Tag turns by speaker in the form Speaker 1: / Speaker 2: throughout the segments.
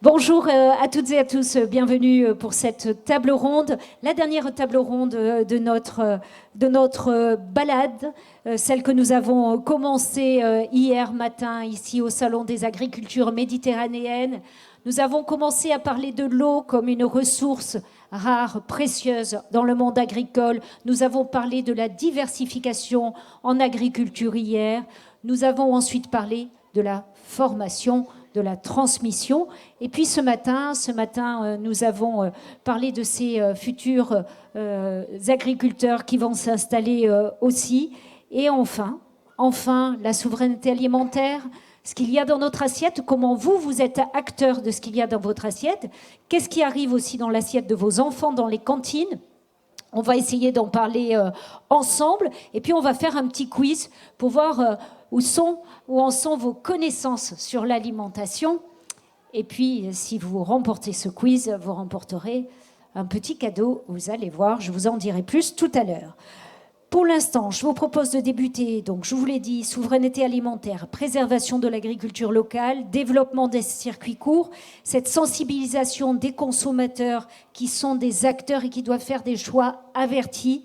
Speaker 1: Bonjour à toutes et à tous, bienvenue pour cette table ronde, la dernière table ronde de notre balade, celle que nous avons commencée hier matin ici au Salon des agricultures méditerranéennes. Nous avons commencé à parler de l'eau comme une ressource rare, précieuse dans le monde agricole. Nous avons parlé de la diversification en agriculture hier. Nous avons ensuite parlé de la formation, de la transmission. Et puis ce matin, nous avons parlé de ces futurs agriculteurs qui vont s'installer aussi. Et enfin, la souveraineté alimentaire, ce qu'il y a dans notre assiette, comment vous êtes acteur de ce qu'il y a dans votre assiette, qu'est-ce qui arrive aussi dans l'assiette de vos enfants dans les cantines. On va essayer d'en parler ensemble et puis on va faire un petit quiz pour voir où en sont vos connaissances sur l'alimentation. Et puis, si vous remportez ce quiz, vous remporterez un petit cadeau. Vous allez voir, je vous en dirai plus tout à l'heure. Pour l'instant, je vous propose de débuter, donc je vous l'ai dit, souveraineté alimentaire, préservation de l'agriculture locale, développement des circuits courts, cette sensibilisation des consommateurs qui sont des acteurs et qui doivent faire des choix avertis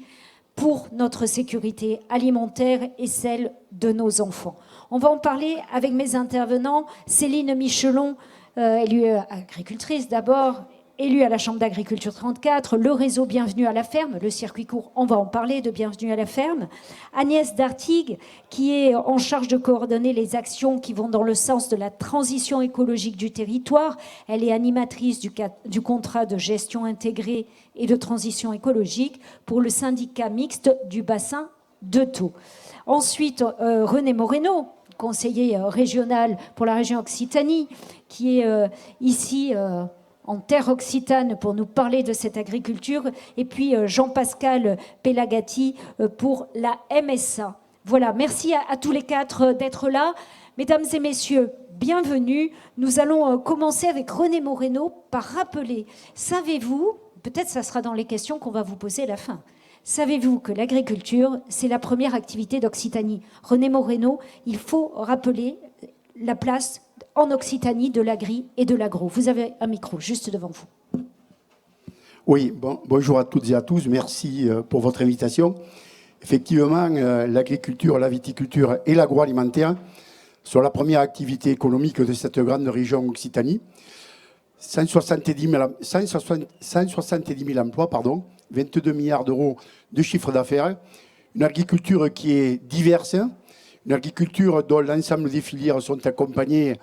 Speaker 1: pour notre sécurité alimentaire et celle de nos enfants. On va en parler avec mes intervenants. Céline Michelon, élue agricultrice d'abord, élue à la Chambre d'agriculture 34, le réseau Bienvenue à la ferme, le circuit court, on va en parler de Bienvenue à la ferme. Agnès Dartigues, qui est en charge de coordonner les actions qui vont dans le sens de la transition écologique du territoire. Elle est animatrice du contrat de gestion intégrée et de transition écologique pour le syndicat mixte du bassin de Thau. Ensuite, René Moreno, conseiller régional pour la région Occitanie, qui est ici en terre occitane pour nous parler de cette agriculture, et puis Jean-Pascal Pelagati pour la MSA. Voilà, merci à tous les quatre d'être là. Mesdames et messieurs, bienvenue. Nous allons commencer avec René Moreno par rappeler, savez-vous, peut-être ça sera dans les questions qu'on va vous poser à la fin, savez-vous que l'agriculture, c'est la première activité d'Occitanie? René Moreno, il faut rappeler la place en Occitanie de l'agri et de l'agro. Vous avez un micro juste devant vous.
Speaker 2: Oui, bonjour à toutes et à tous. Merci pour votre invitation. Effectivement, l'agriculture, la viticulture et l'agroalimentaire sont la première activité économique de cette grande région Occitanie. 170 000 emplois, 22 milliards d'euros de chiffre d'affaires. Une agriculture qui est diverse, une agriculture dont l'ensemble des filières sont accompagnées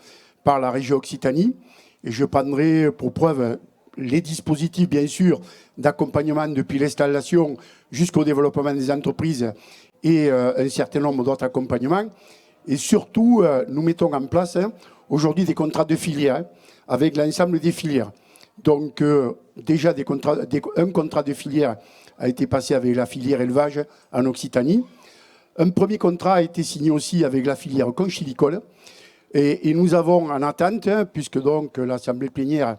Speaker 2: par la région Occitanie. Et je prendrai pour preuve les dispositifs, bien sûr, d'accompagnement depuis l'installation jusqu'au développement des entreprises et un certain nombre d'autres accompagnements. Et surtout, nous mettons en place aujourd'hui des contrats de filière avec l'ensemble des filières. Donc, déjà, un contrat de filière a été passé avec la filière élevage en Occitanie. Un premier contrat a été signé aussi avec la filière conchylicole. Et nous avons en attente, puisque donc l'assemblée plénière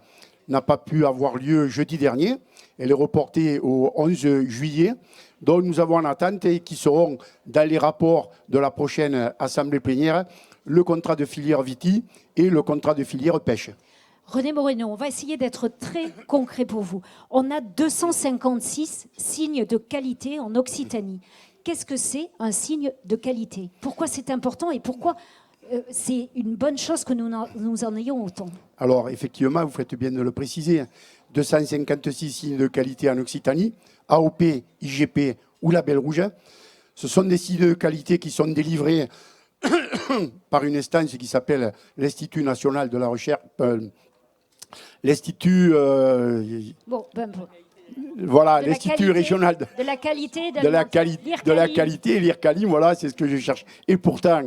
Speaker 2: n'a pas pu avoir lieu jeudi dernier, elle est reportée au 11 juillet, donc nous avons en attente et qui seront dans les rapports de la prochaine assemblée plénière, le contrat de filière Viti et le contrat de filière pêche.
Speaker 1: René Moreno, on va essayer d'être très concret pour vous. On a 256 signes de qualité en Occitanie. Qu'est-ce que c'est un signe de qualité? Pourquoi c'est important et pourquoi c'est une bonne chose que nous en ayons autant?
Speaker 2: Alors, effectivement, vous faites bien de le préciser, 256 signes de qualité en Occitanie, AOP, IGP ou Label Rouge. Ce sont des signes de qualité qui sont délivrés par une instance qui s'appelle l'Institut national de la recherche, l'Institut... Voilà, l'Institut régional
Speaker 1: de la qualité,
Speaker 2: de la qualité, l'IRCALI, voilà, c'est ce que je cherche. Et pourtant,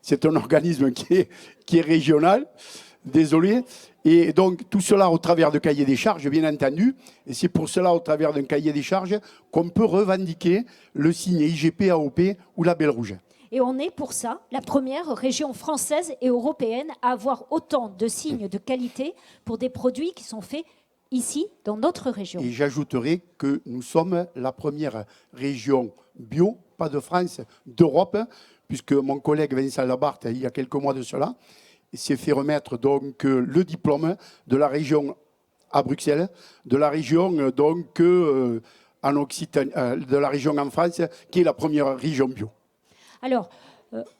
Speaker 2: c'est un organisme qui est régional, désolé. Et donc, tout cela au travers de cahiers des charges, bien entendu. Et c'est pour cela, au travers d'un cahier des charges, qu'on peut revendiquer le signe IGP, AOP ou Label Rouge.
Speaker 1: Et on est pour ça la première région française et européenne à avoir autant de signes de qualité pour des produits qui sont faits ici, dans notre région.
Speaker 2: Et j'ajouterai que nous sommes la première région bio, pas de France, d'Europe, puisque mon collègue Vincent Labarthe, il y a quelques mois de cela, s'est fait remettre donc le diplôme de la région à Bruxelles, de la région donc en Occitanie, de la région en France, qui est la première région bio.
Speaker 1: Alors,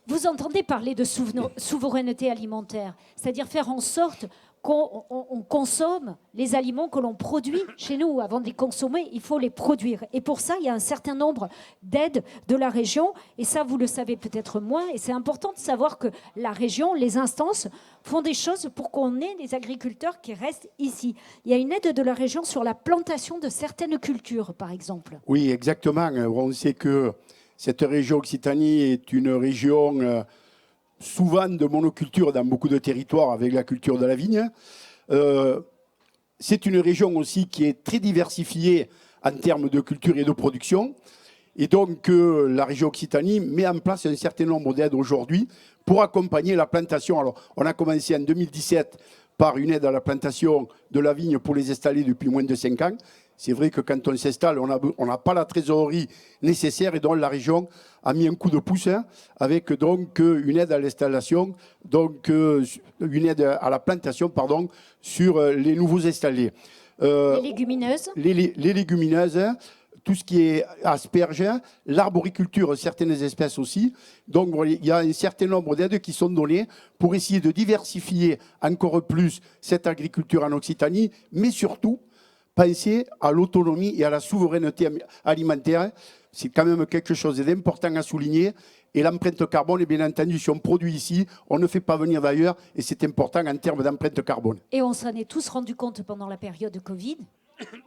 Speaker 1: vous entendez parler de souveraineté alimentaire, c'est-à-dire faire en sorte qu'on consomme les aliments que l'on produit chez nous. Avant de les consommer, il faut les produire. Et pour ça, il y a un certain nombre d'aides de la région. Et ça, vous le savez peut-être moins. Et c'est important de savoir que la région, les instances, font des choses pour qu'on ait des agriculteurs qui restent ici. Il y a une aide de la région sur la plantation de certaines cultures, par exemple.
Speaker 2: Oui, exactement. On sait que cette région Occitanie est une région souvent de monoculture dans beaucoup de territoires avec la culture de la vigne. C'est une région aussi qui est très diversifiée en termes de culture et de production. Et donc, la région Occitanie met en place un certain nombre d'aides aujourd'hui pour accompagner la plantation. Alors, on a commencé en 2017 par une aide à la plantation de la vigne pour les installer depuis moins de 5 ans. C'est vrai que quand on s'installe, on n'a pas la trésorerie nécessaire et donc la région a mis un coup de pouce avec donc une aide à l'installation, donc une aide à la plantation, pardon, sur les nouveaux installés.
Speaker 1: Les légumineuses.
Speaker 2: Les légumineuses, tout ce qui est asperges, l'arboriculture, certaines espèces aussi. Donc il y a un certain nombre d'aides qui sont données pour essayer de diversifier encore plus cette agriculture en Occitanie, mais surtout penser à l'autonomie et à la souveraineté alimentaire. C'est quand même quelque chose d'important à souligner. Et l'empreinte carbone, bien entendu, si on produit ici, on ne fait pas venir d'ailleurs. Et c'est important en termes d'empreinte carbone.
Speaker 1: Et on s'en est tous rendu compte pendant la période de Covid.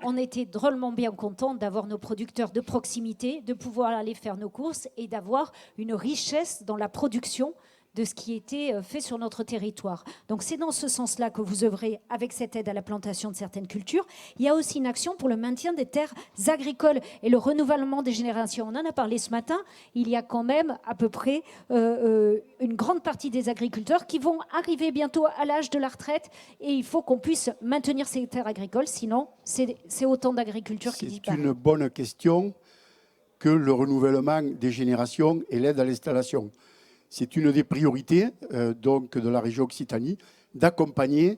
Speaker 1: On était drôlement bien contents d'avoir nos producteurs de proximité, de pouvoir aller faire nos courses et d'avoir une richesse dans la production de ce qui était fait sur notre territoire. Donc c'est dans ce sens-là que vous œuvrez avec cette aide à la plantation de certaines cultures. Il y a aussi une action pour le maintien des terres agricoles et le renouvellement des générations. On en a parlé ce matin. Il y a quand même à peu près une grande partie des agriculteurs qui vont arriver bientôt à l'âge de la retraite et il faut qu'on puisse maintenir ces terres agricoles, sinon c'est autant d'agriculture qui disparaît.
Speaker 2: C'est une bonne question que le renouvellement des générations et l'aide à l'installation. C'est une des priorités donc, de la région Occitanie, d'accompagner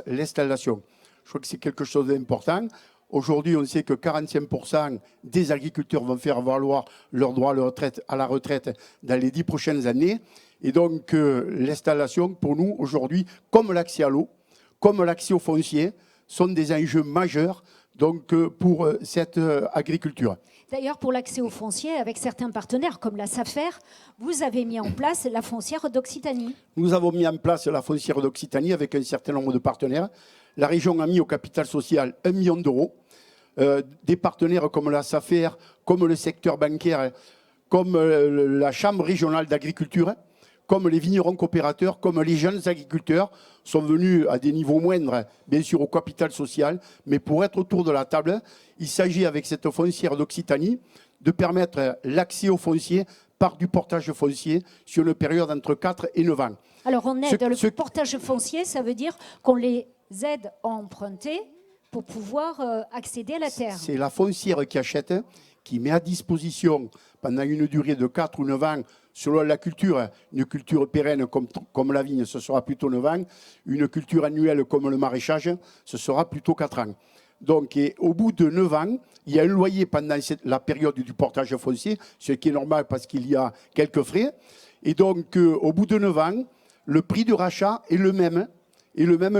Speaker 2: l'installation. Je crois que c'est quelque chose d'important. Aujourd'hui, on sait que 45% des agriculteurs vont faire valoir leur droit à la retraite dans les 10 prochaines années. Et donc, l'installation, pour nous, aujourd'hui, comme l'accès à l'eau, comme l'accès au foncier, sont des enjeux majeurs donc, pour cette agriculture.
Speaker 1: D'ailleurs, pour l'accès au foncier, avec certains partenaires comme la SAFER, vous avez mis en place la foncière d'Occitanie.
Speaker 2: Nous avons mis en place la foncière d'Occitanie avec un certain nombre de partenaires. La région a mis au capital social 1 million d'euros. Des partenaires comme la SAFER, comme le secteur bancaire, comme la Chambre régionale d'agriculture, comme les vignerons coopérateurs, comme les jeunes agriculteurs sont venus à des niveaux moindres, bien sûr au capital social, mais pour être autour de la table, il s'agit avec cette foncière d'Occitanie de permettre l'accès au foncier par du portage foncier sur une période entre 4 et 9 ans.
Speaker 1: Alors on aide le portage foncier, ça veut dire qu'on les aide à emprunter pour pouvoir accéder à la terre.
Speaker 2: C'est la foncière qui achète, qui met à disposition pendant une durée de 4 ou 9 ans, selon la culture, une culture pérenne comme la vigne, ce sera plutôt 9 ans. Une culture annuelle comme le maraîchage, ce sera plutôt 4 ans. Donc, au bout de 9 ans, il y a un loyer pendant la période du portage foncier, ce qui est normal parce qu'il y a quelques frais. Et donc, au bout de 9 ans, le prix de rachat est le même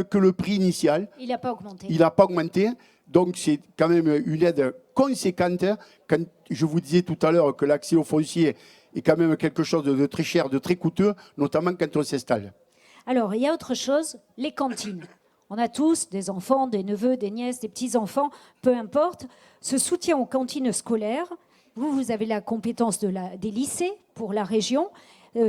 Speaker 2: que le prix initial.
Speaker 1: Il n'a pas augmenté.
Speaker 2: Il n'a pas augmenté. Donc, c'est quand même une aide conséquente. Quand je vous disais tout à l'heure que l'accès au foncier est quand même quelque chose de très cher, de très coûteux, notamment quand on s'installe.
Speaker 1: Alors, il y a autre chose, les cantines. On a tous des enfants, des neveux, des nièces, des petits-enfants, peu importe. Ce soutien aux cantines scolaires, vous avez la compétence des lycées pour la région.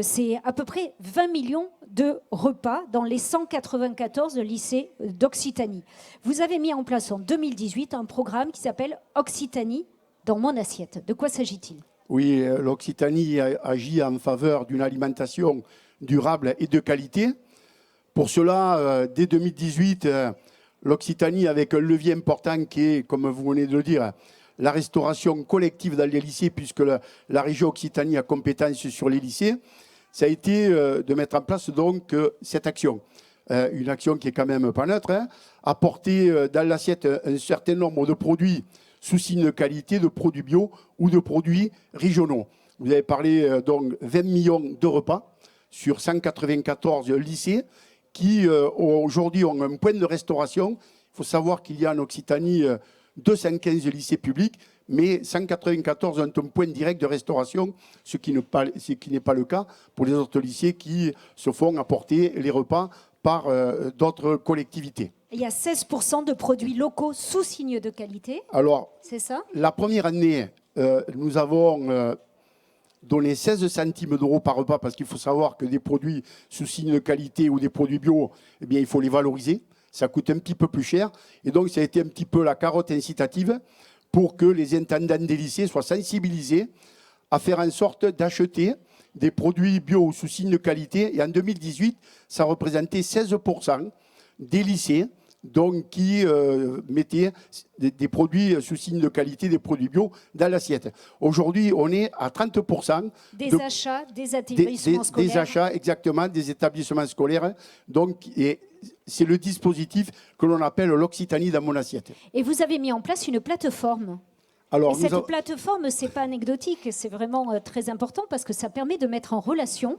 Speaker 1: C'est à peu près 20 millions de repas dans les 194 lycées d'Occitanie. Vous avez mis en place en 2018 un programme qui s'appelle Occitanie dans mon assiette. De quoi s'agit-il ?
Speaker 2: Oui, l'Occitanie agit en faveur d'une alimentation durable et de qualité. Pour cela, dès 2018, l'Occitanie, avec un levier important qui est, comme vous venez de le dire, la restauration collective dans les lycées, puisque la région Occitanie a compétence sur les lycées, ça a été de mettre en place donc cette action. Une action qui est quand même pas neutre, hein, apporter dans l'assiette un certain nombre de produits sous signe de qualité, de produits bio ou de produits régionaux. Vous avez parlé donc 20 millions de repas sur 194 lycées qui aujourd'hui ont un point de restauration. Il faut savoir qu'il y a en Occitanie 215 lycées publics, mais 194 ont un point direct de restauration, ce qui n'est pas le cas pour les autres lycées qui se font apporter les repas par d'autres collectivités.
Speaker 1: Il y a 16% de produits locaux sous signe de qualité.
Speaker 2: Alors,
Speaker 1: c'est ça?
Speaker 2: La première année, nous avons donné 16 centimes d'euros par repas parce qu'il faut savoir que des produits sous signe de qualité ou des produits bio, eh bien, il faut les valoriser. Ça coûte un petit peu plus cher. Et donc, ça a été un petit peu la carotte incitative pour que les intendants des lycées soient sensibilisés à faire en sorte d'acheter des produits bio ou sous signe de qualité. Et en 2018, ça représentait 16% des lycées donc, qui mettaient des produits sous signe de qualité, des produits bio, dans l'assiette. Aujourd'hui, on est à 30%.
Speaker 1: Des achats, des établissements scolaires.
Speaker 2: Des achats, exactement, des établissements scolaires. Donc, c'est le dispositif que l'on appelle l'Occitanie dans mon assiette.
Speaker 1: Et vous avez mis en place une plateforme. Alors, et cette plateforme, ce n'est pas anecdotique, c'est vraiment très important parce que ça permet de mettre en relation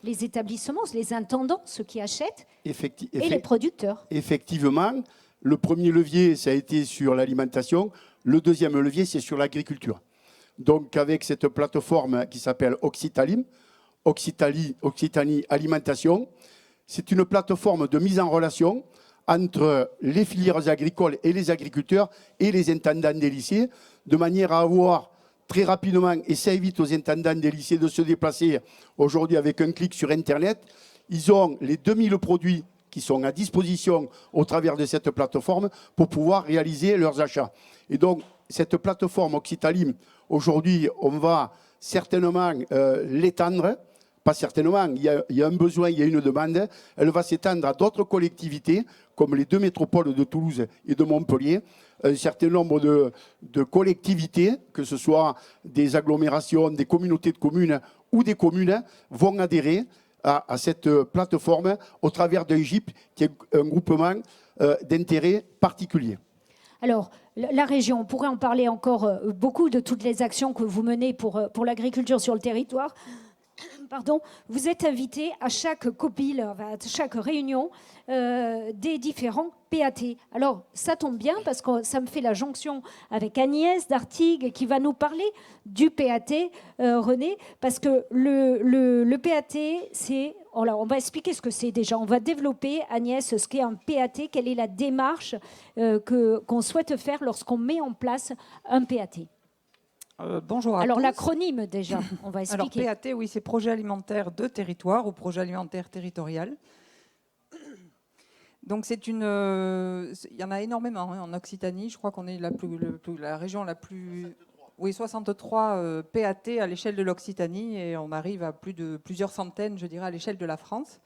Speaker 1: les établissements, les intendants, ceux qui achètent, et les producteurs.
Speaker 2: Effectivement, le premier levier, ça a été sur l'alimentation. Le deuxième levier, c'est sur l'agriculture. Donc, avec cette plateforme qui s'appelle Occitalim, Occitanie Alimentation, c'est une plateforme de mise en relation entre les filières agricoles et les agriculteurs et les intendants des lycées, de manière à avoir très rapidement, et ça évite aux intendants des lycées de se déplacer aujourd'hui avec un clic sur Internet. Ils ont les 2000 produits qui sont à disposition au travers de cette plateforme pour pouvoir réaliser leurs achats. Et donc, cette plateforme Occitalim, aujourd'hui, on va certainement l'étendre. Pas certainement, il y a un besoin, il y a une demande. Elle va s'étendre à d'autres collectivités, comme les 2 métropoles de Toulouse et de Montpellier. Un certain nombre de collectivités, que ce soit des agglomérations, des communautés de communes ou des communes, vont adhérer à cette plateforme au travers d'un GIP, qui est un groupement d'intérêt particulier.
Speaker 1: Alors, la région, on pourrait en parler encore beaucoup de toutes les actions que vous menez pour l'agriculture sur le territoire. Pardon, vous êtes invité à chaque COPIL, à chaque réunion des différents PAT. Alors, ça tombe bien parce que ça me fait la jonction avec Agnès d'Artigues qui va nous parler du PAT, René, parce que le PAT, c'est... Alors, on va expliquer ce que c'est déjà. On va développer, Agnès, ce qu'est un PAT, quelle est la démarche qu'on souhaite faire lorsqu'on met en place un PAT.
Speaker 3: Bonjour à tous.
Speaker 1: Alors l'acronyme déjà, on va expliquer.
Speaker 3: Alors PAT, oui, c'est projet alimentaire de territoire ou projet alimentaire territorial. Donc il y en a énormément hein, en Occitanie. Je crois qu'on est la région la plus... Oui, 63 PAT à l'échelle de l'Occitanie et on arrive à plusieurs centaines, je dirais, à l'échelle de la France.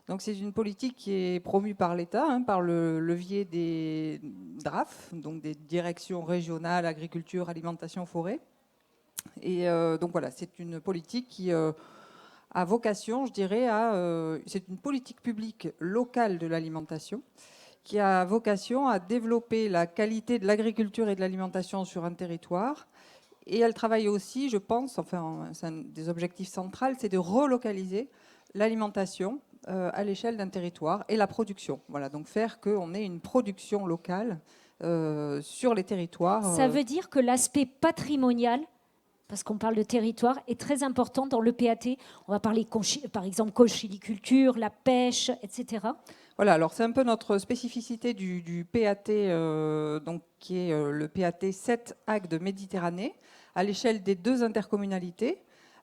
Speaker 3: Donc c'est une politique qui est promue par l'État, hein, par le levier des DRAF, donc des directions régionales, agriculture, alimentation, forêt. Et donc voilà, c'est une politique qui a vocation, je dirais, c'est une politique publique locale de l'alimentation qui a vocation à développer la qualité de l'agriculture et de l'alimentation sur un territoire. Et elle travaille aussi, je pense, enfin, c'est un des objectifs centraux, c'est de relocaliser l'alimentation à l'échelle d'un territoire et la production. Voilà, donc faire qu'on ait une production locale sur les territoires.
Speaker 1: Ça veut dire que l'aspect patrimonial, parce qu'on parle de territoire, est très important dans le PAT. On va parler, par exemple, conchyliculture, la pêche, etc.
Speaker 3: Voilà, alors c'est un peu notre spécificité du PAT, donc, qui est le PAT 7 Agde de Méditerranée, à l'échelle des 2 intercommunalités,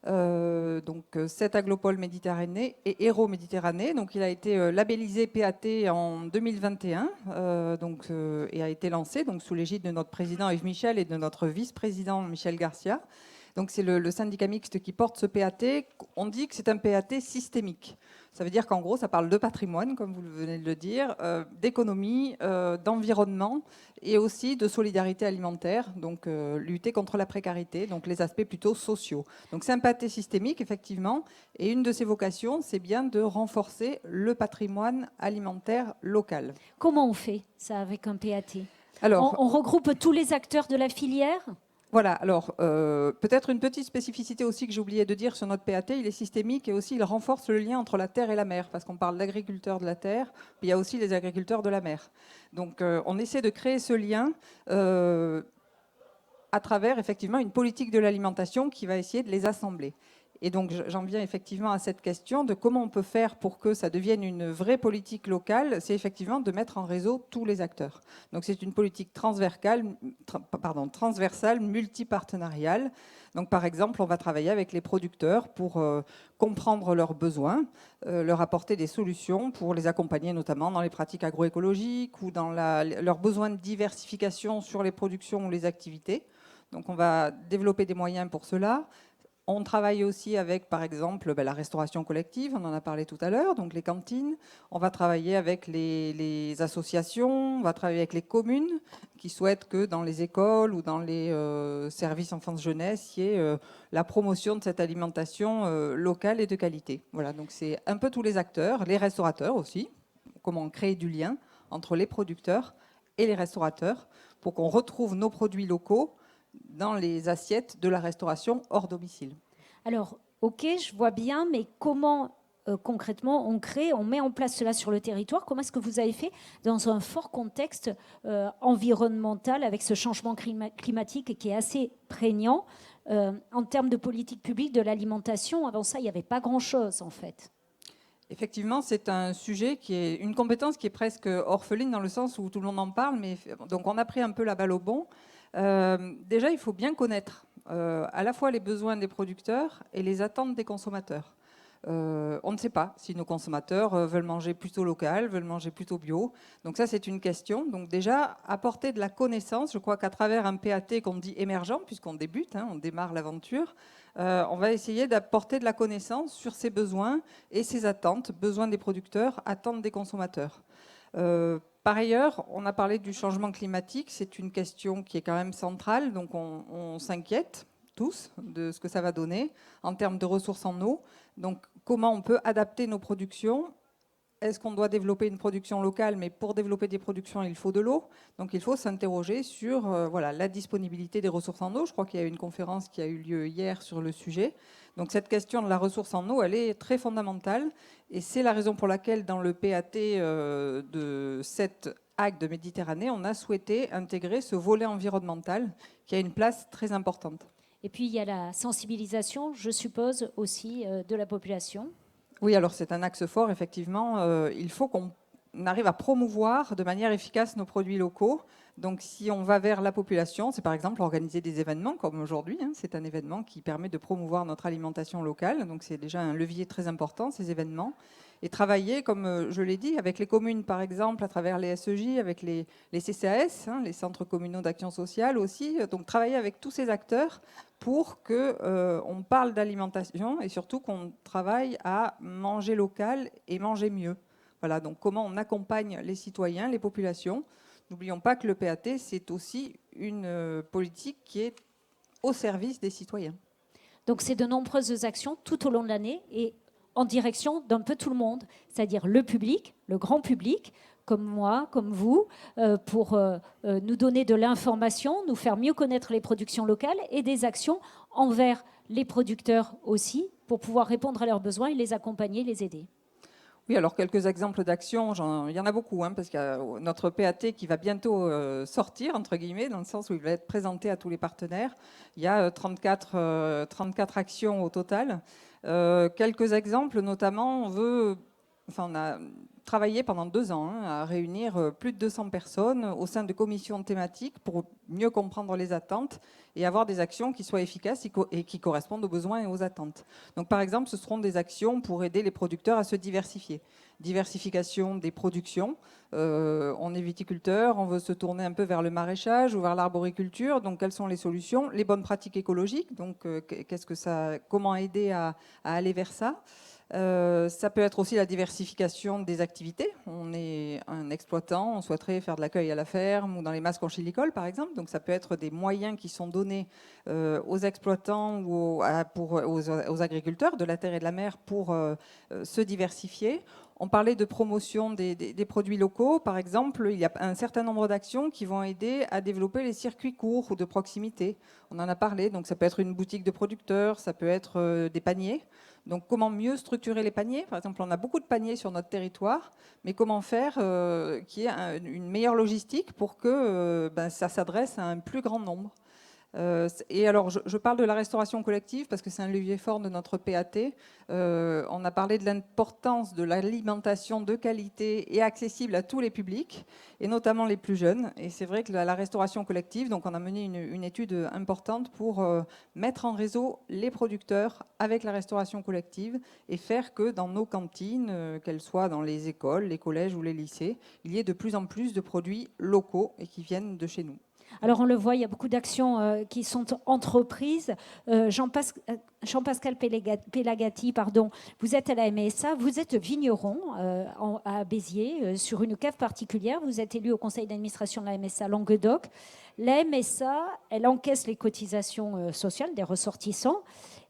Speaker 3: donc 7 Agglopole Méditerranée et Hérault Méditerranée. Donc il a été labellisé PAT en 2021 et a été lancé donc, sous l'égide de notre président Yves Michel et de notre vice-président Michel Garcia. Donc c'est le syndicat mixte qui porte ce PAT. On dit que c'est un PAT systémique. Ça veut dire qu'en gros, ça parle de patrimoine, comme vous venez de le dire, d'économie, d'environnement et aussi de solidarité alimentaire, donc lutter contre la précarité, donc les aspects plutôt sociaux. Donc c'est un PAT systémique, effectivement, et une de ses vocations, c'est bien de renforcer le patrimoine alimentaire local.
Speaker 1: Comment on fait ça avec un PAT?
Speaker 3: Alors,
Speaker 1: on regroupe tous les acteurs de la filière?
Speaker 3: voilà, alors peut-être une petite spécificité aussi que j'ai oublié de dire sur notre PAT, il est systémique et aussi il renforce le lien entre la terre et la mer, parce qu'on parle d'agriculteurs de la terre, mais il y a aussi les agriculteurs de la mer. Donc on essaie de créer ce lien à travers effectivement une politique de l'alimentation qui va essayer de les assembler. Et donc j'en viens effectivement à cette question de comment on peut faire pour que ça devienne une vraie politique locale. C'est effectivement de mettre en réseau tous les acteurs. Donc c'est une politique transversale, multipartenariale. Donc par exemple, on va travailler avec les producteurs pour comprendre leurs besoins, leur apporter des solutions pour les accompagner notamment dans les pratiques agroécologiques ou dans leurs besoins de diversification sur les productions ou les activités. Donc on va développer des moyens pour cela. On travaille aussi avec, par exemple, la restauration collective, on en a parlé tout à l'heure, donc les cantines. On va travailler avec les associations, on va travailler avec les communes qui souhaitent que dans les écoles ou dans les services enfance-jeunesse, il y ait la promotion de cette alimentation locale et de qualité. Voilà, donc c'est un peu tous les acteurs, les restaurateurs aussi, comment créer du lien entre les producteurs et les restaurateurs pour qu'on retrouve nos produits locaux dans les assiettes de la restauration hors domicile.
Speaker 1: Alors, ok, je vois bien, mais comment concrètement on met en place cela sur le territoire? Comment est-ce que vous avez fait dans un fort contexte environnemental avec ce changement climatique qui est assez prégnant en termes de politique publique de l'alimentation? Avant ça, il n'y avait pas grand-chose en fait.
Speaker 3: Effectivement, c'est un sujet qui est une compétence qui est presque orpheline dans le sens où tout le monde en parle, mais donc on a pris un peu la balle au bond. Déjà, il faut bien connaître à la fois les besoins des producteurs et les attentes des consommateurs. On ne sait pas si nos consommateurs veulent manger plutôt local, veulent manger plutôt bio. Donc ça, c'est une question. Donc déjà, apporter de la connaissance. Je crois qu'à travers un PAT qu'on dit émergent, puisqu'on débute, on démarre l'aventure, on va essayer d'apporter de la connaissance sur ces besoins et ces attentes, besoins des producteurs, attentes des consommateurs. Par ailleurs, on a parlé du changement climatique, c'est une question qui est quand même centrale, donc on s'inquiète tous de ce que ça va donner en termes de ressources en eau. Donc comment on peut adapter nos productions? Est-ce qu'on doit développer une production locale? Mais pour développer des productions, il faut de l'eau. Donc il faut s'interroger sur la disponibilité des ressources en eau. Je crois qu'il y a eu une conférence qui a eu lieu hier sur le sujet. Donc cette question de la ressource en eau, elle est très fondamentale. Et c'est la raison pour laquelle dans le PAT de cette acte de Méditerranée, on a souhaité intégrer ce volet environnemental qui a une place très importante.
Speaker 1: Et puis il y a la sensibilisation, je suppose, aussi de la population.
Speaker 3: Oui, alors c'est un axe fort, effectivement. Il faut qu'on arrive à promouvoir de manière efficace nos produits locaux. Donc si on va vers la population, c'est par exemple organiser des événements comme aujourd'hui. C'est un événement qui permet de promouvoir notre alimentation locale. Donc c'est déjà un levier très important, ces événements. Et travailler, comme je l'ai dit, avec les communes, par exemple, à travers les SEJ, avec les CCAS, les centres communaux d'action sociale aussi. Donc travailler avec tous ces acteurs pour qu'on parle d'alimentation et surtout qu'on travaille à manger local et manger mieux. Voilà, donc comment on accompagne les citoyens, les populations. N'oublions pas que le PAT, c'est aussi une politique qui est au service des citoyens.
Speaker 1: Donc c'est de nombreuses actions tout au long de l'année et en direction d'un peu tout le monde, c'est-à-dire le public, le grand public, comme moi, comme vous, pour nous donner de l'information, nous faire mieux connaître les productions locales et des actions envers les producteurs aussi, pour pouvoir répondre à leurs besoins et les accompagner, les aider.
Speaker 3: Oui, alors quelques exemples d'actions, il y en a beaucoup, parce qu'il y a notre PAT qui va bientôt sortir, entre guillemets, dans le sens où il va être présenté à tous les partenaires. Il y a 34 actions au total. Quelques exemples, notamment, on a travaillé pendant 2 ans à réunir plus de 200 personnes au sein de commissions thématiques pour mieux comprendre les attentes et avoir des actions qui soient efficaces et qui correspondent aux besoins et aux attentes. Donc par exemple, ce seront des actions pour aider les producteurs à se diversifier. Diversification des productions. On est viticulteur, on veut se tourner un peu vers le maraîchage ou vers l'arboriculture. Donc quelles sont les solutions? Les bonnes pratiques écologiques. Donc comment aider à aller vers ça? Ça peut être aussi la diversification des activités. On est un exploitant, on souhaiterait faire de l'accueil à la ferme ou dans les masses conchylicoles par exemple. Donc ça peut être des moyens qui sont donnés aux exploitants ou aux agriculteurs de la terre et de la mer pour se diversifier. On parlait de promotion des produits locaux. Par exemple, il y a un certain nombre d'actions qui vont aider à développer les circuits courts ou de proximité. On en a parlé. Donc ça peut être une boutique de producteurs, ça peut être des paniers. Donc comment mieux structurer les paniers? Par exemple, on a beaucoup de paniers sur notre territoire, mais comment faire qu'il y ait une meilleure logistique pour que ça s'adresse à un plus grand nombre? Et alors, je parle de la restauration collective parce que c'est un levier fort de notre PAT. On a parlé de l'importance de l'alimentation de qualité et accessible à tous les publics, et notamment les plus jeunes. Et c'est vrai que la restauration collective, donc on a mené une étude importante pour mettre en réseau les producteurs avec la restauration collective et faire que dans nos cantines, qu'elles soient dans les écoles, les collèges ou les lycées, il y ait de plus en plus de produits locaux et qui viennent de chez nous.
Speaker 1: Alors on le voit, il y a beaucoup d'actions qui sont entreprises. Jean-Pascal Pelagati, pardon, vous êtes à la MSA, vous êtes vigneron à Béziers, sur une cave particulière. Vous êtes élu au conseil d'administration de la MSA Languedoc. La MSA, elle encaisse les cotisations sociales des ressortissants.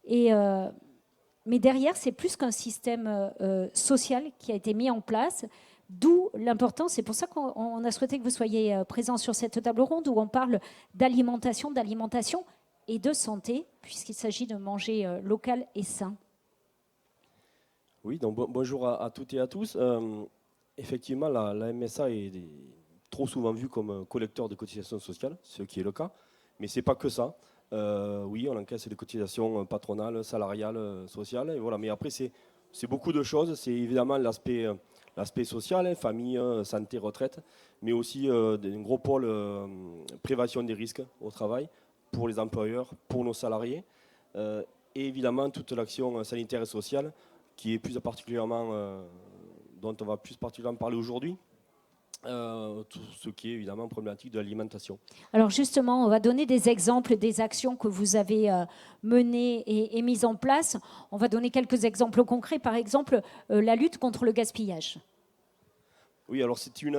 Speaker 1: Mais derrière, c'est plus qu'un système social qui a été mis en place. D'où l'importance, c'est pour ça qu'on a souhaité que vous soyez présent sur cette table ronde où on parle d'alimentation et de santé, puisqu'il s'agit de manger local et sain.
Speaker 4: Oui, donc bonjour à toutes et à tous. Effectivement, la MSA est trop souvent vue comme collecteur de cotisations sociales, ce qui est le cas, mais ce n'est pas que ça. Oui, on encaisse des cotisations patronales, salariales, sociales, et voilà. Mais après, c'est beaucoup de choses. C'est évidemment l'aspect social, famille, santé, retraite, mais aussi un gros pôle prévention des risques au travail pour les employeurs, pour nos salariés, et évidemment toute l'action sanitaire et sociale qui est plus particulièrement, dont on va plus particulièrement parler aujourd'hui, tout ce qui est évidemment problématique de l'alimentation.
Speaker 1: Alors justement, on va donner des exemples des actions que vous avez menées et mises en place. On va donner quelques exemples concrets. Par exemple, la lutte contre le gaspillage.
Speaker 4: Oui, alors c'est une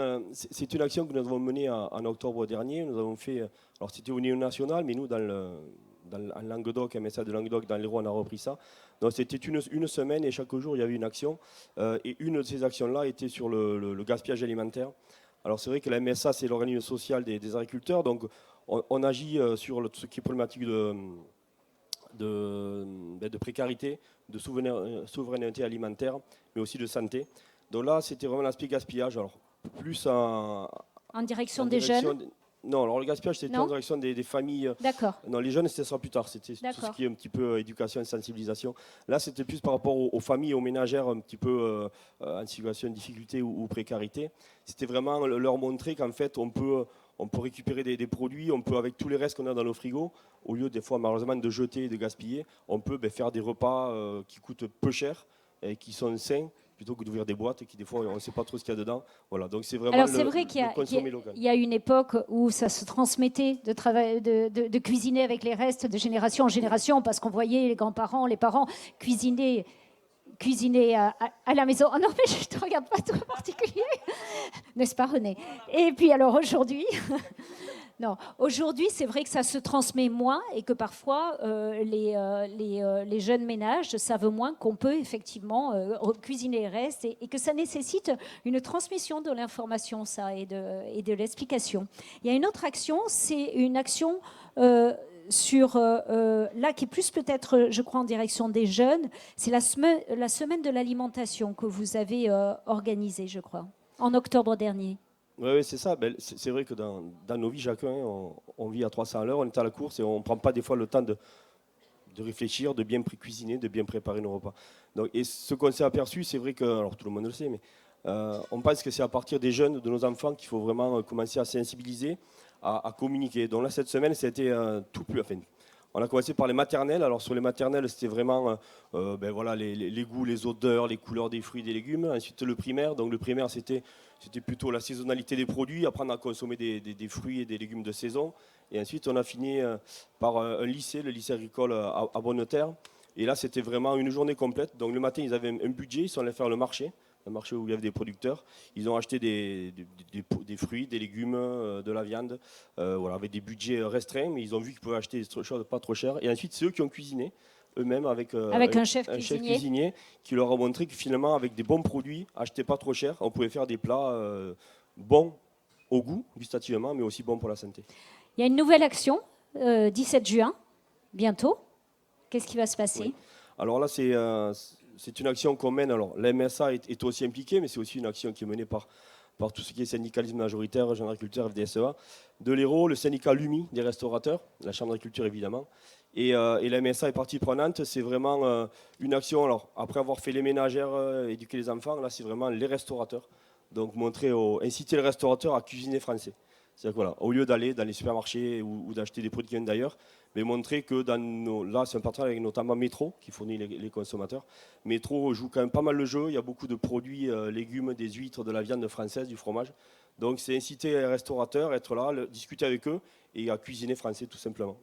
Speaker 4: action que nous avons menée en octobre dernier. Nous avons fait, alors c'était au niveau national, mais nous en Languedoc, MSA de Languedoc, dans l'Hérault, on a repris ça. Donc c'était une semaine et chaque jour il y avait une action. Et une de ces actions-là était sur le gaspillage alimentaire. Alors c'est vrai que la MSA, c'est l'organisme social des agriculteurs, donc on agit sur ce qui est problématique de précarité, de souveraineté alimentaire, mais aussi de santé. Donc là, c'était vraiment l'aspect gaspillage, alors plus en
Speaker 1: direction des jeunes.
Speaker 4: Non, alors le gaspillage, c'était en direction des familles.
Speaker 1: D'accord.
Speaker 4: Non, les jeunes, c'était ça plus tard. C'était tout ce qui est un petit peu éducation et sensibilisation. Là, c'était plus par rapport aux familles, aux ménagères un petit peu en situation de difficulté ou précarité. C'était vraiment leur montrer qu'en fait, on peut récupérer des produits, on peut, avec tous les restes qu'on a dans nos frigos, au lieu des fois, malheureusement, de jeter et de gaspiller, on peut faire des repas qui coûtent peu cher et qui sont sains, plutôt que d'ouvrir des boîtes et qui des fois on ne sait pas trop ce qu'il y a dedans. Voilà, donc c'est vraiment consommer local.
Speaker 1: Il y a une époque où ça se transmettait de cuisiner avec les restes de génération en génération, parce qu'on voyait les grands-parents, les parents cuisiner à la maison. Oh non, mais je ne te regarde pas tout en particulier, n'est-ce pas René? Et puis alors aujourd'hui... Non, aujourd'hui, c'est vrai que ça se transmet moins et que parfois les jeunes ménages savent moins qu'on peut effectivement cuisiner les restes et que ça nécessite une transmission de l'information, ça, et de l'explication. Il y a une autre action, c'est une action là qui est plus peut-être, je crois, en direction des jeunes. C'est la semaine de l'alimentation que vous avez organisée, je crois, en octobre dernier.
Speaker 4: Oui, c'est ça. C'est vrai que dans nos vies, chacun, on vit à 300 à l'heure, on est à la course et on ne prend pas des fois le temps de réfléchir, de bien cuisiner, de bien préparer nos repas. Donc, et ce qu'on s'est aperçu, c'est vrai que, alors tout le monde le sait, mais On pense que c'est à partir des jeunes, de nos enfants, qu'il faut vraiment commencer à sensibiliser, à communiquer. Donc là, cette semaine, c'était tout plus... Enfin, on a commencé par les maternelles. Alors sur les maternelles, c'était vraiment voilà, les goûts, les odeurs, les couleurs des fruits et des légumes. Ensuite, le primaire. Donc le primaire, c'était plutôt la saisonnalité des produits, apprendre à consommer des fruits et des légumes de saison. Et ensuite, on a fini par un lycée, le lycée agricole à Bonneterre. Et là, c'était vraiment une journée complète. Donc le matin, ils avaient un budget, ils sont allés faire le marché où il y avait des producteurs. Ils ont acheté des fruits, des légumes, de la viande, voilà, avec des budgets restreints, mais ils ont vu qu'ils pouvaient acheter des choses pas trop chères. Et ensuite, c'est eux qui ont cuisiné eux-mêmes avec
Speaker 1: un chef
Speaker 4: cuisinier qui leur a montré que finalement, avec des bons produits, achetés pas trop chers, on pouvait faire des plats bons au goût, gustativement, mais aussi bons pour la santé.
Speaker 1: Il y a une nouvelle action, 17 juin, bientôt. Qu'est-ce qui va se passer?
Speaker 4: Oui. Alors là, c'est une action qu'on mène. Alors, la MSA est aussi impliquée, mais c'est aussi une action qui est menée par tout ce qui est syndicalisme majoritaire, Jeune Agriculture, FDSEA, de l'Hérault, le syndicat LUMI des restaurateurs, la Chambre d'agriculture évidemment, et la MSA est partie prenante. C'est vraiment une action, alors après avoir fait les ménagères, éduquer les enfants, là c'est vraiment les restaurateurs. Donc inciter les restaurateurs à cuisiner français. C'est-à-dire que, voilà, au lieu d'aller dans les supermarchés ou d'acheter des produits qui viennent d'ailleurs, mais montrer que là, c'est un partenariat avec notamment Métro, qui fournit les consommateurs. Métro joue quand même pas mal le jeu. Il y a beaucoup de produits, légumes, des huîtres, de la viande française, du fromage. Donc, c'est inciter les restaurateurs à être là, discuter avec eux et à cuisiner français, tout simplement.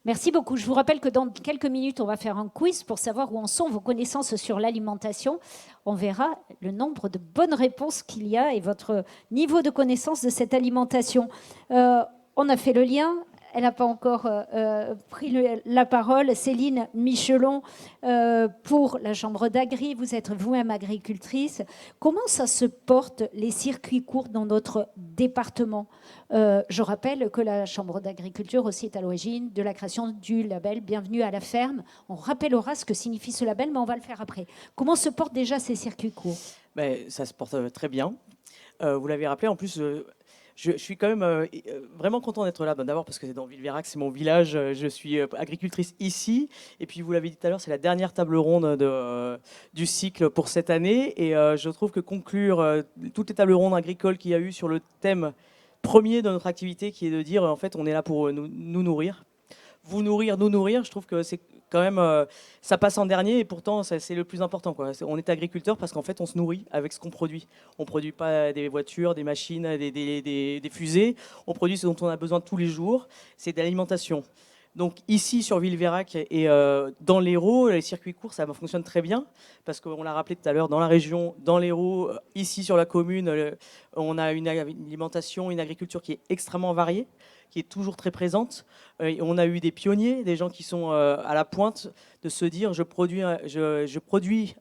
Speaker 1: Merci beaucoup. Je vous rappelle que dans quelques minutes, on va faire un quiz pour savoir où en sont vos connaissances sur l'alimentation. On verra le nombre de bonnes réponses qu'il y a et votre niveau de connaissance de cette alimentation. On a fait le lien. Elle n'a pas encore pris la parole. Céline Michelon, pour la Chambre d'Agri, vous êtes vous-même agricultrice. Comment ça se porte, les circuits courts dans notre département? Je rappelle que la Chambre d'Agriculture aussi est à l'origine de la création du label Bienvenue à la ferme. On rappellera ce que signifie ce label, mais on va le faire après. Comment se portent déjà ces circuits courts?
Speaker 5: Ça se porte très bien. Vous l'avez rappelé, en plus... Je suis quand même vraiment content d'être là. D'abord parce que c'est dans Villeveyrac, c'est mon village. Je suis agricultrice ici. Et puis, vous l'avez dit tout à l'heure, c'est la dernière table ronde du cycle pour cette année. Et je trouve que conclure toutes les tables rondes agricoles qu'il y a eu sur le thème premier de notre activité, qui est de dire, en fait, on est là pour nous nourrir. Vous nourrir, nous nourrir, je trouve que c'est quand même, ça passe en dernier et pourtant c'est le plus important, quoi. On est agriculteur parce qu'en fait on se nourrit avec ce qu'on produit. On ne produit pas des voitures, des machines, des fusées. On produit ce dont on a besoin tous les jours, c'est de l'alimentation. Donc ici sur Villeveyrac et dans l'Hérault, les circuits courts, ça fonctionne très bien parce qu'on l'a rappelé tout à l'heure, dans la région, dans l'Hérault, ici sur la commune, on a une alimentation, une agriculture qui est extrêmement variée, qui est toujours très présente. On a eu des pionniers, des gens qui sont à la pointe de se dire je produis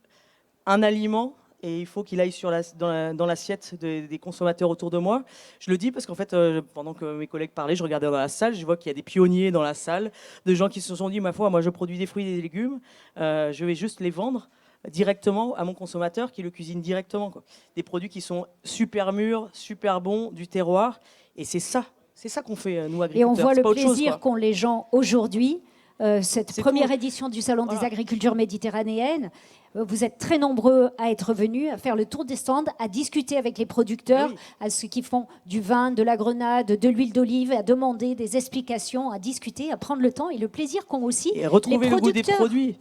Speaker 5: un aliment et il faut qu'il aille dans l'assiette des consommateurs autour de moi. Je le dis parce qu'en fait, pendant que mes collègues parlaient, je regardais dans la salle, je vois qu'il y a des pionniers dans la salle, de gens qui se sont dit, ma foi, moi je produis des fruits et des légumes, je vais juste les vendre directement à mon consommateur qui le cuisine directement, quoi. Des produits qui sont super mûrs, super bons, du terroir, et c'est ça qu'on fait, nous, agriculteurs.
Speaker 1: Et on voit le
Speaker 5: plaisir
Speaker 1: plaisir qu'ont les gens aujourd'hui. Cette première
Speaker 5: tout.
Speaker 1: édition du Salon
Speaker 5: Voilà.
Speaker 1: des agricultures méditerranéennes. Vous êtes très nombreux à être venus, à faire le tour des stands, à discuter avec les producteurs,
Speaker 5: Oui.
Speaker 1: à ceux qui font du vin, de la grenade, de l'huile d'olive, à demander des explications, à discuter, à prendre le temps et le plaisir qu'ont aussi
Speaker 5: Et retrouver
Speaker 1: les
Speaker 5: le goût des
Speaker 1: producteurs.
Speaker 5: produits.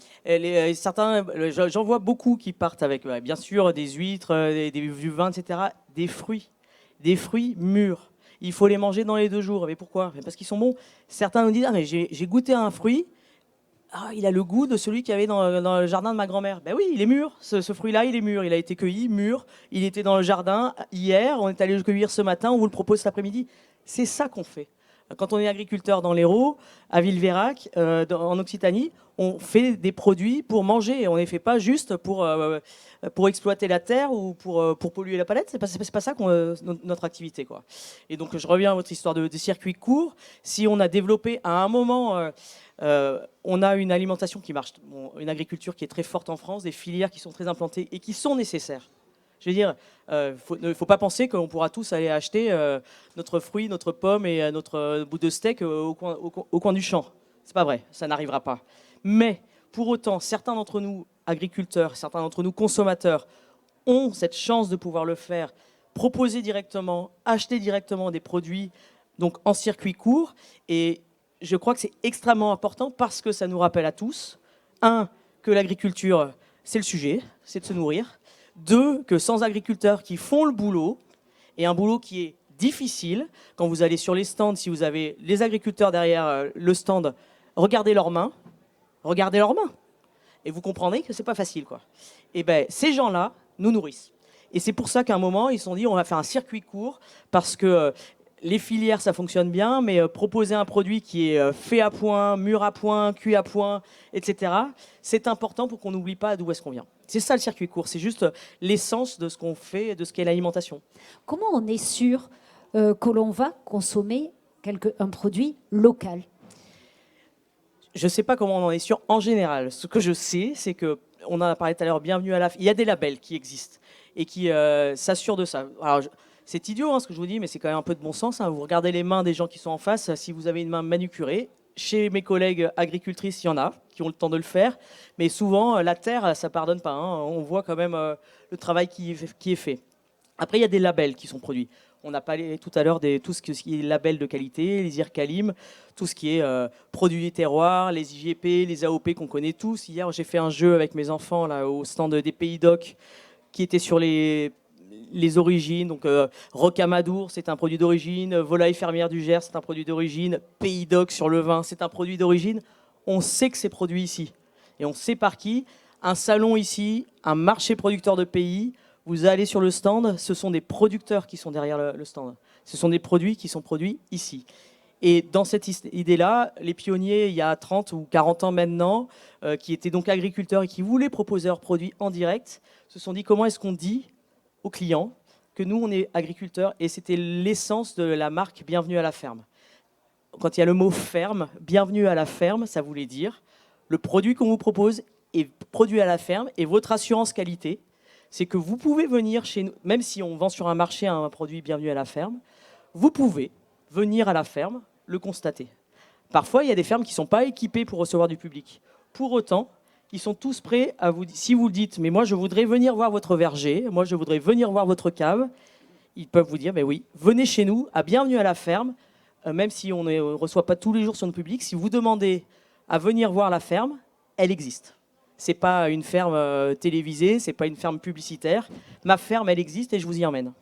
Speaker 5: Certains, j'en vois beaucoup qui partent avec, bien sûr, des huîtres, du vin, etc. Des fruits mûrs. Il faut les manger dans les 2 jours. Mais pourquoi? Parce qu'ils sont bons. Certains nous disent, ah, mais j'ai goûté un fruit, il a le goût de celui qu'il y avait dans le jardin de ma grand-mère. Ben oui, il est mûr. Ce fruit-là, il est mûr. Il a été cueilli, mûr. Il était dans le jardin hier. On est allé le cueillir ce matin. On vous le propose cet après-midi. C'est ça qu'on fait. Quand on est agriculteur dans l'Hérault, à Villeveyrac, en Occitanie, on fait des produits pour manger. On ne les fait pas juste pour exploiter la terre ou pour polluer la planète. C'est pas ça notre activité, quoi. Et donc, je reviens à votre histoire de circuits courts. Si on a développé à un moment, on a une alimentation qui marche, une agriculture qui est très forte en France, des filières qui sont très implantées et qui sont nécessaires. Je veux dire, il ne faut pas penser qu'on pourra tous aller acheter notre fruit, notre pomme et notre bout de steak au coin du champ. C'est pas vrai, ça n'arrivera pas. Mais pour autant, certains d'entre nous, agriculteurs, certains d'entre nous, consommateurs, ont cette chance de pouvoir le faire, proposer directement, acheter directement des produits donc en circuit court. Et je crois que c'est extrêmement important parce que ça nous rappelle à tous, un, que l'agriculture, c'est le sujet, c'est de se nourrir. Deux, que sans agriculteurs qui font le boulot, et un boulot qui est difficile, quand vous allez sur les stands, si vous avez les agriculteurs derrière le stand, regardez leurs mains, et vous comprendrez que c'est pas facile, quoi. Et ben ces gens-là nous nourrissent. Et c'est pour ça qu'à un moment, ils se sont dit, on va faire un circuit court, parce que les filières, ça fonctionne bien, mais proposer un produit qui est fait à point, mûr à point, cuit à point, etc., c'est important pour qu'on n'oublie pas d'où est-ce qu'on vient. C'est ça le circuit court, c'est juste l'essence de ce qu'on fait, de ce qu'est l'alimentation.
Speaker 1: Comment on est sûr que l'on va consommer un produit local?
Speaker 5: Je ne sais pas comment on en est sûr en général. Ce que je sais, c'est que, on en a parlé tout à l'heure, bienvenue à la... Il y a des labels qui existent et qui s'assurent de ça. Alors, c'est idiot ce que je vous dis, mais c'est quand même un peu de bon sens. Vous regardez les mains des gens qui sont en face. Si vous avez une main manucurée, chez mes collègues agricultrices, il y en a qui ont le temps de le faire. Mais souvent, la terre, ça ne pardonne pas. On voit quand même le travail qui est fait. Après, il y a des labels qui sont produits. On a parlé tout à l'heure de tout ce qui est label de qualité, les IRCALIM, tout ce qui est produits des terroirs, les IGP, les AOP qu'on connaît tous. Hier, j'ai fait un jeu avec mes enfants là, au stand des Pays Doc qui était sur les origines. Donc, Rocamadour, c'est un produit d'origine. Volaille fermière du Gers, c'est un produit d'origine. Pays Doc sur le vin, c'est un produit d'origine. On sait que c'est produit ici. Et on sait par qui. Un salon ici, un marché producteur de pays. Vous allez sur le stand, ce sont des producteurs qui sont derrière le stand. Ce sont des produits qui sont produits ici. Et dans cette idée-là, les pionniers, il y a 30 ou 40 ans maintenant, qui étaient donc agriculteurs et qui voulaient proposer leurs produits en direct, se sont dit comment est-ce qu'on dit aux clients que nous, on est agriculteurs. Et c'était l'essence de la marque Bienvenue à la ferme. Quand il y a le mot ferme, Bienvenue à la ferme, ça voulait dire le produit qu'on vous propose est produit à la ferme et votre assurance qualité, c'est que vous pouvez venir chez nous, même si on vend sur un marché un produit Bienvenue à la ferme, vous pouvez venir à la ferme, le constater. Parfois, il y a des fermes qui ne sont pas équipées pour recevoir du public. Pour autant, ils sont tous prêts à vous dire, si vous le dites, mais moi je voudrais venir voir votre verger, moi je voudrais venir voir votre cave, ils peuvent vous dire, mais oui, venez chez nous, à Bienvenue à la ferme, même si on ne reçoit pas tous les jours sur notre public, si vous demandez à venir voir la ferme, elle existe. C'est pas une ferme télévisée, c'est pas une ferme publicitaire. Ma ferme, elle existe et je vous y emmène.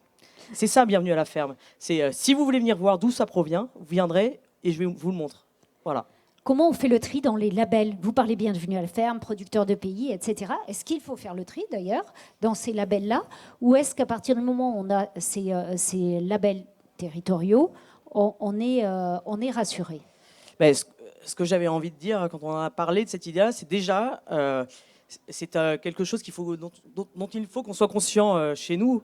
Speaker 5: C'est ça, Bienvenue à la ferme. C'est si vous voulez venir voir d'où ça provient, vous viendrez et je vais vous le montrer. Voilà.
Speaker 1: Comment on fait le tri dans les labels? Vous parlez Bienvenue à la ferme, producteur de pays, etc. Est-ce qu'il faut faire le tri d'ailleurs dans ces labels-là? Ou est-ce qu'à partir du moment où on a ces labels territoriaux, on est rassuré?
Speaker 5: Ben, ce que j'avais envie de dire quand on a parlé de cette idée-là, c'est déjà c'est quelque chose dont il faut qu'on soit conscient chez nous.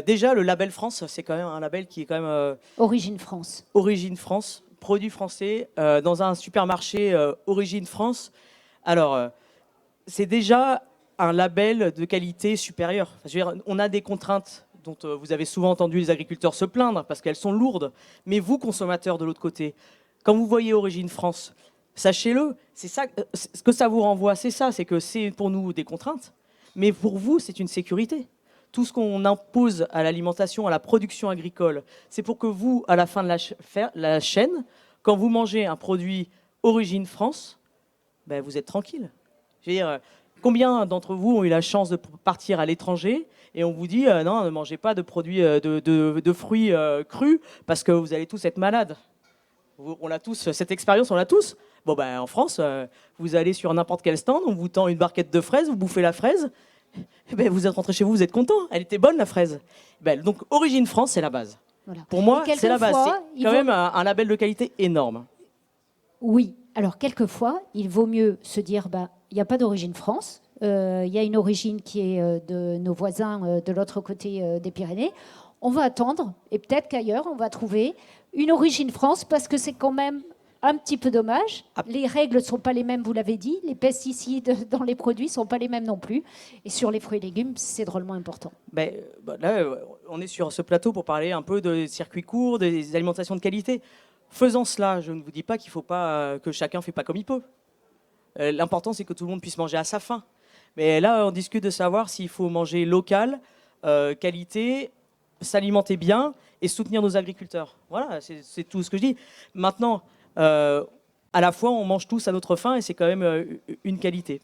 Speaker 5: Déjà, le label France, c'est quand même un label qui est quand même...
Speaker 1: Origine France.
Speaker 5: Origine France, produit français, dans un supermarché Origine France. Alors, c'est déjà un label de qualité supérieure. Enfin, je veux dire, on a des contraintes dont vous avez souvent entendu les agriculteurs se plaindre parce qu'elles sont lourdes. Mais vous, consommateurs de l'autre côté, quand vous voyez Origine France, sachez-le, c'est ça, ce que ça vous renvoie, c'est ça, c'est que c'est pour nous des contraintes, mais pour vous, c'est une sécurité. Tout ce qu'on impose à l'alimentation, à la production agricole, c'est pour que vous, à la fin de la chaîne, quand vous mangez un produit Origine France, ben vous êtes tranquille. Je veux dire, combien d'entre vous ont eu la chance de partir à l'étranger et on vous dit non, ne mangez pas de produits de fruits crus parce que vous allez tous être malades. On l'a tous, cette expérience, on l'a tous. Bon, ben, en France, vous allez sur n'importe quel stand, on vous tend une barquette de fraises, vous bouffez la fraise, et ben, vous êtes rentré chez vous, vous êtes content. Elle était bonne, la fraise. Ben, donc, Origine France, c'est la base. Voilà. Pour moi, c'est la base. C'est quand même un label de qualité énorme.
Speaker 1: Oui. Alors, quelquefois, il vaut mieux se dire, il n'y a pas d'Origine France. Il y a une origine qui est de nos voisins de l'autre côté des Pyrénées. On va attendre, et peut-être qu'ailleurs, on va trouver une Origine France, parce que c'est quand même un petit peu dommage. Les règles ne sont pas les mêmes, vous l'avez dit. Les pesticides dans les produits ne sont pas les mêmes non plus. Et sur les fruits et légumes, c'est drôlement important.
Speaker 5: Là, on est sur ce plateau pour parler un peu de circuits courts, des alimentations de qualité. Faisant cela, je ne vous dis pas qu'il ne faut pas que chacun ne fait pas comme il peut. L'important, c'est que tout le monde puisse manger à sa faim. Mais là, on discute de savoir s'il faut manger local, qualité, s'alimenter bien et soutenir nos agriculteurs. Voilà, c'est tout ce que je dis. Maintenant, à la fois, on mange tous à notre faim et c'est quand même une qualité.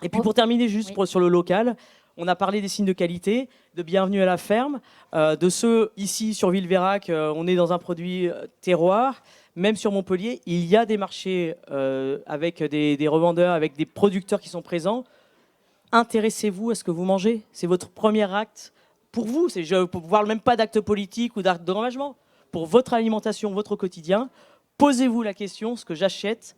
Speaker 5: Et puis pour terminer, juste sur le local, on a parlé des signes de qualité, de bienvenue à la ferme, de ceux ici sur Villeveyrac, on est dans un produit terroir. Même sur Montpellier, il y a des marchés avec des revendeurs, avec des producteurs qui sont présents. Intéressez-vous à ce que vous mangez. C'est votre premier acte. Pour vous, je ne parle même pas d'acte politique ou d'acte d'engagement. Pour votre alimentation, votre quotidien, posez-vous la question, ce que j'achète,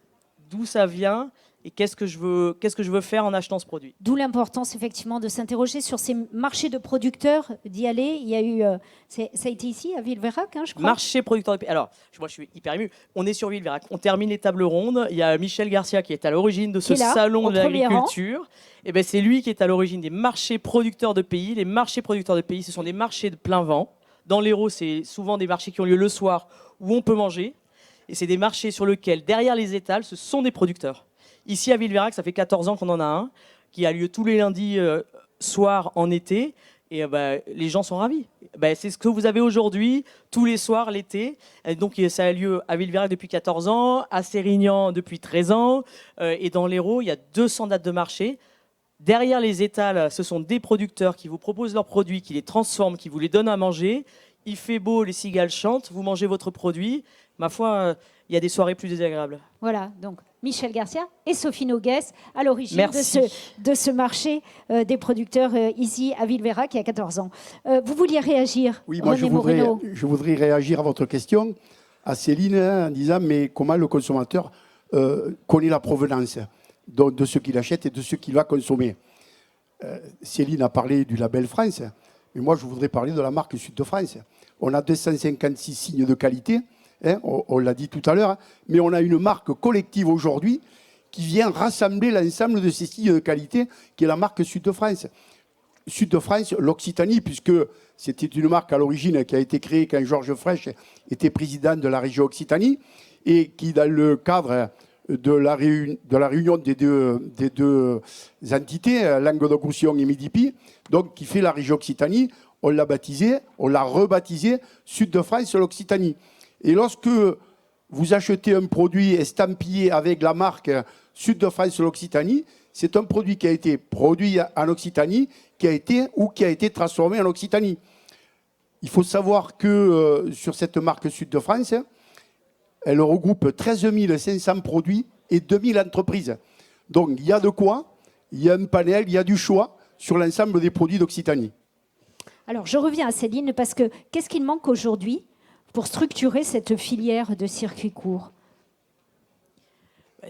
Speaker 5: d'où ça vient et qu'est-ce que je veux faire en achetant ce produit.
Speaker 1: D'où l'importance effectivement de s'interroger sur ces marchés de producteurs, d'y aller. Il y a eu, ça a été ici à Villeveyrac, je crois.
Speaker 5: Marché producteur de pays. Alors, moi je suis hyper ému. On est sur Villeveyrac, on termine les tables rondes. Il y a Michel Garcia qui est à l'origine de ce salon de l'agriculture. Et ben c'est lui qui est à l'origine des marchés producteurs de pays. Les marchés producteurs de pays, ce sont des marchés de plein vent. Dans l'Hérault, c'est souvent des marchés qui ont lieu le soir où on peut manger. Et c'est des marchés sur lesquels, derrière les étals, ce sont des producteurs. Ici à Villeveyrac, ça fait 14 ans qu'on en a un, qui a lieu tous les lundis soirs en été. Et les gens sont ravis. C'est ce que vous avez aujourd'hui, tous les soirs l'été. Donc ça a lieu à Villeveyrac depuis 14 ans, à Sérignan depuis 13 ans. Et dans l'Hérault, il y a 200 dates de marché. Derrière les étals, ce sont des producteurs qui vous proposent leurs produits, qui les transforment, qui vous les donnent à manger. Il fait beau, les cigales chantent, vous mangez votre produit. Ma foi, il y a des soirées plus désagréables.
Speaker 1: Voilà, donc Michel Garcia et Sophie Noguès à l'origine de ce marché des producteurs ici à Villeveyrac il y a 14 ans. Vous vouliez réagir,
Speaker 2: Oui, moi je voudrais réagir à votre question, à Céline, en disant mais comment le consommateur connaît la provenance de ce qu'il achète et de ce qu'il va consommer. Céline a parlé du label France, mais moi je voudrais parler de la marque Sud de France. On a 256 signes de qualité. On l'a dit tout à l'heure, mais on a une marque collective aujourd'hui qui vient rassembler l'ensemble de ces signes de qualité, qui est la marque Sud de France. Sud de France, l'Occitanie, puisque c'était une marque à l'origine qui a été créée quand Georges Frêche était président de la région Occitanie, et qui, dans le cadre de la réunion des deux entités, Languedoc-Roussillon et Midi-Py, donc qui fait la région Occitanie, on l'a rebaptisé Sud de France, l'Occitanie. Et lorsque vous achetez un produit estampillé avec la marque Sud de France l'Occitanie, c'est un produit qui a été produit en Occitanie, qui a été transformé en Occitanie. Il faut savoir que sur cette marque Sud de France, elle regroupe 13 500 produits et 2000 entreprises. Donc il y a de quoi, il y a un panel, il y a du choix sur l'ensemble des produits d'Occitanie.
Speaker 1: Alors je reviens à Céline, parce que qu'est-ce qu'il manque aujourd'hui pour structurer cette filière de circuit court?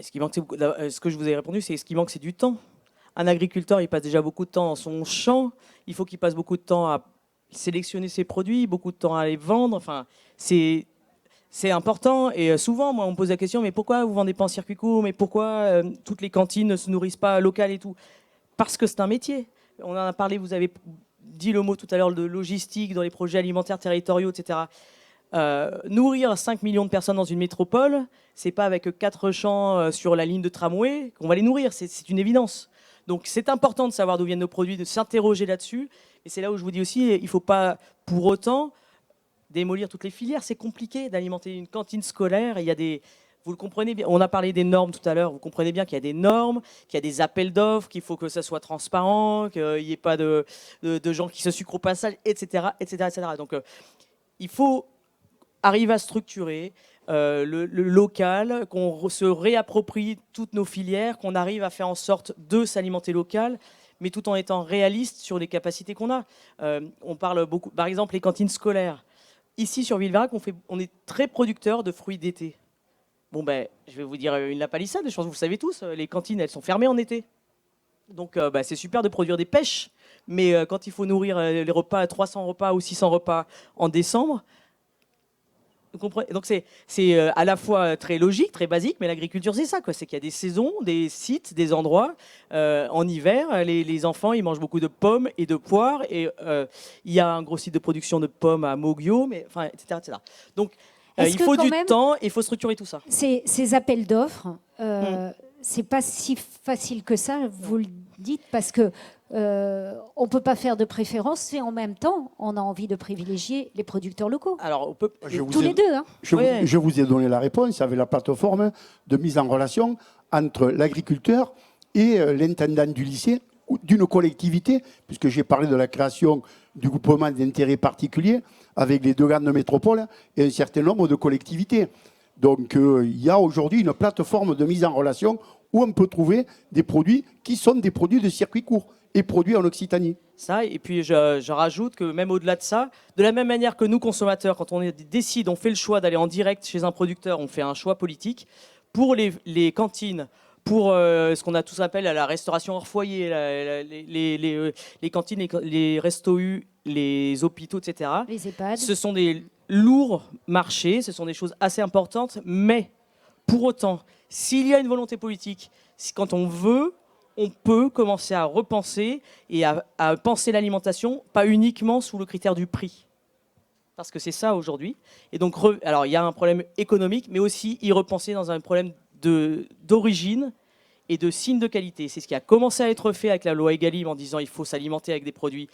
Speaker 5: Ce qui manque, ce que je vous ai répondu, c'est ce qui manque, c'est du temps. Un agriculteur, il passe déjà beaucoup de temps dans son champ. Il faut qu'il passe beaucoup de temps à sélectionner ses produits, beaucoup de temps à les vendre. Enfin, c'est important. Et souvent, moi, on me pose la question, mais pourquoi vous ne vendez pas en circuit court? Mais pourquoi toutes les cantines ne se nourrissent pas locales et tout? Parce que c'est un métier. On en a parlé, vous avez dit le mot tout à l'heure de logistique dans les projets alimentaires territoriaux, etc. Nourrir 5 millions de personnes dans une métropole, c'est pas avec 4 champs sur la ligne de tramway qu'on va les nourrir, c'est une évidence. Donc c'est important de savoir d'où viennent nos produits, de s'interroger là-dessus. Et c'est là où je vous dis aussi, il ne faut pas pour autant démolir toutes les filières. C'est compliqué d'alimenter une cantine scolaire. Il y a vous le comprenez bien, on a parlé des normes tout à l'heure, vous comprenez bien qu'il y a des normes, qu'il y a des appels d'offres, qu'il faut que ça soit transparent, qu'il n'y ait pas de gens qui se sucrent au passage, etc. etc., etc. Donc il faut arrive à structurer le local, qu'on se réapproprie toutes nos filières, qu'on arrive à faire en sorte de s'alimenter local, mais tout en étant réaliste sur les capacités qu'on a. On parle beaucoup, par exemple, les cantines scolaires. Ici, sur Villeveyrac, on est très producteurs de fruits d'été. Bon, je vais vous dire une lapalissade, je pense que vous le savez tous, les cantines, elles sont fermées en été. Donc, c'est super de produire des pêches, mais quand il faut nourrir les repas, 300 repas ou 600 repas en décembre, vous comprenez. Donc c'est à la fois très logique, très basique, mais l'agriculture c'est ça, quoi. C'est qu'il y a des saisons, des sites, des endroits. En hiver, les enfants ils mangent beaucoup de pommes et de poires, et il y a un gros site de production de pommes à Moguio, mais enfin etc. Donc
Speaker 1: Est-ce
Speaker 5: Il
Speaker 1: que
Speaker 5: faut
Speaker 1: quand
Speaker 5: du
Speaker 1: même,
Speaker 5: temps et il faut structurer tout ça.
Speaker 1: ces appels d'offres, c'est pas si facile que ça, vous le dites, parce que on peut pas faire de préférence et en même temps, on a envie de privilégier les producteurs locaux.
Speaker 5: Alors, on peut.
Speaker 1: Tous les deux, hein.
Speaker 2: Je vous ai donné la réponse avec la plateforme de mise en relation entre l'agriculteur et l'intendant du lycée ou d'une collectivité, puisque j'ai parlé de la création du groupement d'intérêt particulier avec les 2 grandes métropoles et un certain nombre de collectivités. Donc il y a aujourd'hui une plateforme de mise en relation où on peut trouver des produits qui sont des produits de circuit court et produits en Occitanie.
Speaker 5: Ça, et puis je rajoute que même au-delà de ça, de la même manière que nous, consommateurs, quand on décide, on fait le choix d'aller en direct chez un producteur, on fait un choix politique. Pour les cantines, pour ce qu'on a tous appelé la restauration hors foyer, les cantines, les restos U, les hôpitaux, etc.
Speaker 1: Les EHPAD.
Speaker 5: Ce sont des lourds marchés, ce sont des choses assez importantes, mais pour autant, s'il y a une volonté politique, quand on veut, on peut commencer à repenser et à penser l'alimentation, pas uniquement sous le critère du prix. Parce que c'est ça aujourd'hui. Et donc, alors il y a un problème économique, mais aussi y repenser dans un problème d'origine et de signe de qualité. C'est ce qui a commencé à être fait avec la loi Egalim en disant il faut s'alimenter avec des produits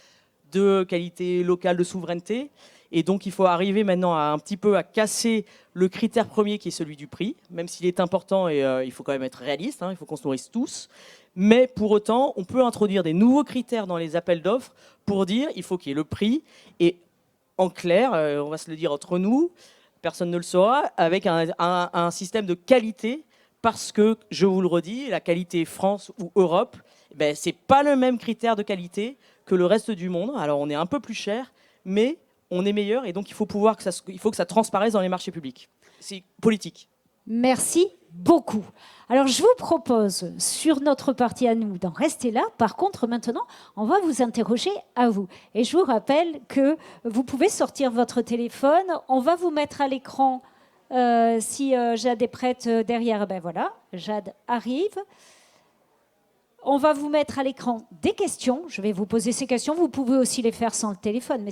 Speaker 5: de qualité locale, de souveraineté. Et donc, il faut arriver maintenant un petit peu à casser le critère premier qui est celui du prix, même s'il est important et il faut quand même être réaliste, hein, il faut qu'on se nourrisse tous. Mais pour autant, on peut introduire des nouveaux critères dans les appels d'offres pour dire il faut qu'il y ait le prix. Et en clair, on va se le dire entre nous, personne ne le saura, avec un système de qualité, parce que, je vous le redis, la qualité France ou Europe, ben, ce n'est pas le même critère de qualité que le reste du monde. Alors on est un peu plus cher, mais on est meilleur et donc il faut que ça transparaisse dans les marchés publics. C'est politique.
Speaker 1: Merci beaucoup. Alors, je vous propose, sur notre partie à nous, d'en rester là. Par contre, maintenant, on va vous interroger à vous. Et je vous rappelle que vous pouvez sortir votre téléphone. On va vous mettre à l'écran, si Jade est prête derrière. Ben voilà, Jade arrive. On va vous mettre à l'écran des questions. Je vais vous poser ces questions. Vous pouvez aussi les faire sans le téléphone. Mais